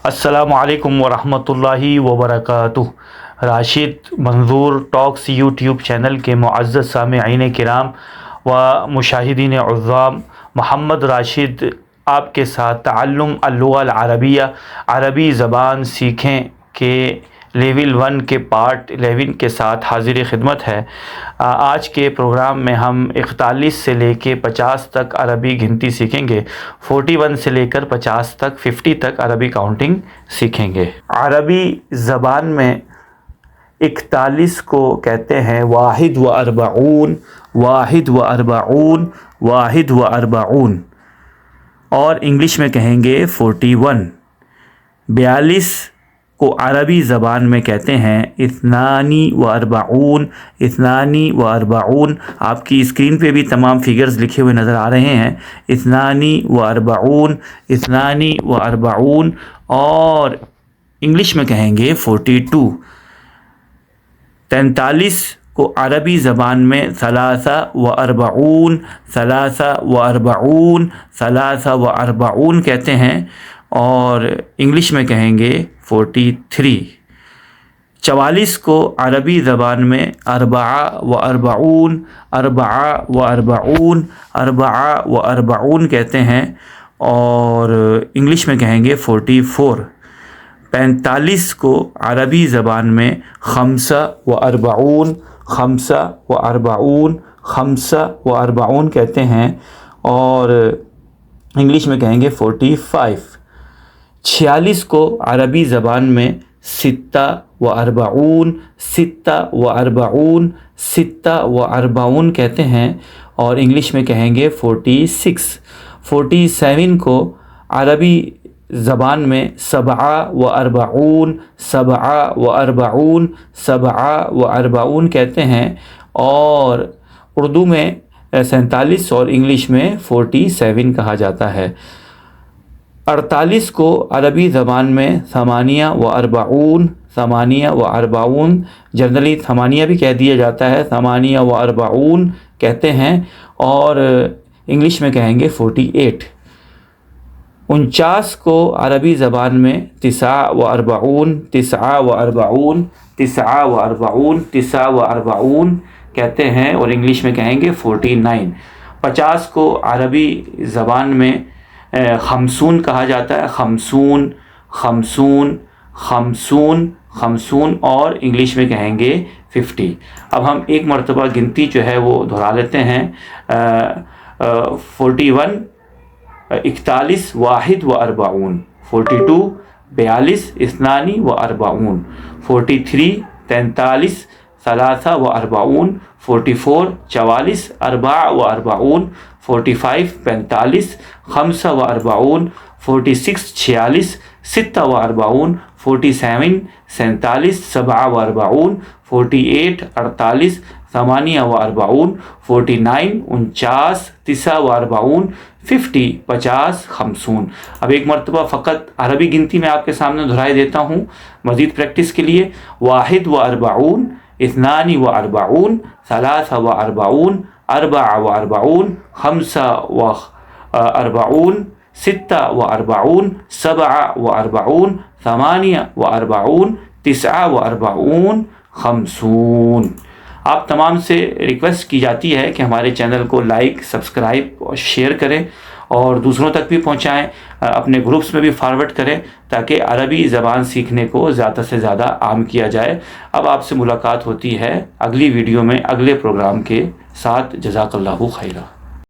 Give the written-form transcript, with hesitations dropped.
السلام علیکم ورحمۃ اللہ وبرکاتہ۔ راشد منظور ٹاکس یوٹیوب چینل کے معزز سامعین کرام و مشاہدین عظام، محمد راشد آپ کے ساتھ تعلم اللغہ العربیہ، عربی زبان سیکھیں کے لیول 1 کے پارٹ 11 کے ساتھ حاضر خدمت ہے۔ آج کے پروگرام میں ہم 41 سے لے کے 50 تک عربی گنتی سیکھیں گے، 41 سے لے کر 50 تک 50 تک عربی کاؤنٹنگ سیکھیں گے۔ عربی زبان میں 41 کو کہتے ہیں واحد و اربعون، واحد و اربعون، واحد و اربعون، اور انگلش میں کہیں گے 41۔ 42 کو عربی زبان میں کہتے ہیں اثنانی و اربعون، اثنانی و اربعون۔ آپ کی اسکرین پہ بھی تمام فگرز لکھے ہوئے نظر آ رہے ہیں، اثنانی و اربعون، اثنانی و اربعون، اور انگلش میں کہیں گے 42۔ 43 کو عربی زبان میں ثلاثہ و اربعون، ثلاثہ و اربعون، ثلاثہ و اربعون کہتے ہیں، اور انگلش میں کہیں گے 43۔ 44 کو عربی زبان میں اربعہ و اربعون، اربعہ و اربعون، اربعہ و اربعون کہتے ہیں، اور انگلش میں کہیں گے 44۔ 45 کو عربی زبان میں خمسہ و اربعون، خمسہ و اربعون، خمسہ و اربعون کہتے ہیں، اور انگلش میں کہیں گے 45۔ 46 کو عربی زبان میں ستہ و اربعون، ستہ و اربعون، ستہ و اربعون کہتے ہیں، اور انگلش میں کہیں گے 46۔ 47 کو عربی زبان میں سبعہ و اربعون، سبعہ و اربعون، سبعہ و اربعون کہتے ہیں، اور اردو میں 47 اور انگلش میں 47 کہا جاتا ہے۔ 48 کو عربی زبان میں ثمانیہ و اربعون، ثمانیہ و اربعون، جنرلی ثمانیہ بھی کہہ دیا جاتا ہے، ثمانیہ و اربعون کہتے ہیں، اور انگلش میں کہیں گے 48۔ 49 کو عربی زبان میں تسعہ و اربعون، تسعہ و اربعون، تسعہ و اربعون، تسعہ و اربعون کہتے ہیں، اور انگلش میں کہیں گے 49۔ 50 کو عربی زبان میں خمسون کہا جاتا ہے، خمسون، خمسون، خمسون، خمسون، اور انگلش میں کہیں گے 50۔ اب ہم ایک مرتبہ گنتی جو ہے وہ دہرا لیتے ہیں۔ 41 41 واحد و اربعون، 42 42 اثنانی و اربعون، 43 43 ثلاثہ و اربعون، 44 44 اربع و اربعون، 45 45 خمسہ و اربعون، 46 46 ستہ و اربعون، 47 47 سبعہ و اربعون، 48 48 ثمانیہ و اربعون، 49 49 تسعہ و اربعون، 50 50 خمسون۔ اب ایک مرتبہ فقط عربی گنتی میں آپ کے سامنے دہرائی دیتا ہوں مزید پریکٹس کے لیے۔ واحد و اربعون، اثنان و اربعون، ثلاثہ و اربعون، اربع و اربعون، خمسہ و اربعون، ستہ و اربعون، سبعہ و اربعون، ثمانیہ و اربعون، تسعہ و اربعون، خمسون۔ آپ تمام سے ریکویسٹ کی جاتی ہے کہ ہمارے چینل کو لائک، سبسکرائب اور شیئر کریں، اور دوسروں تک بھی پہنچائیں، اپنے گروپس میں بھی فارورڈ کریں، تاکہ عربی زبان سیکھنے کو زیادہ سے زیادہ عام کیا جائے۔ اب آپ سے ملاقات ہوتی ہے اگلی ویڈیو میں اگلے پروگرام کے ساتھ۔ جزاک اللہ خیرہ۔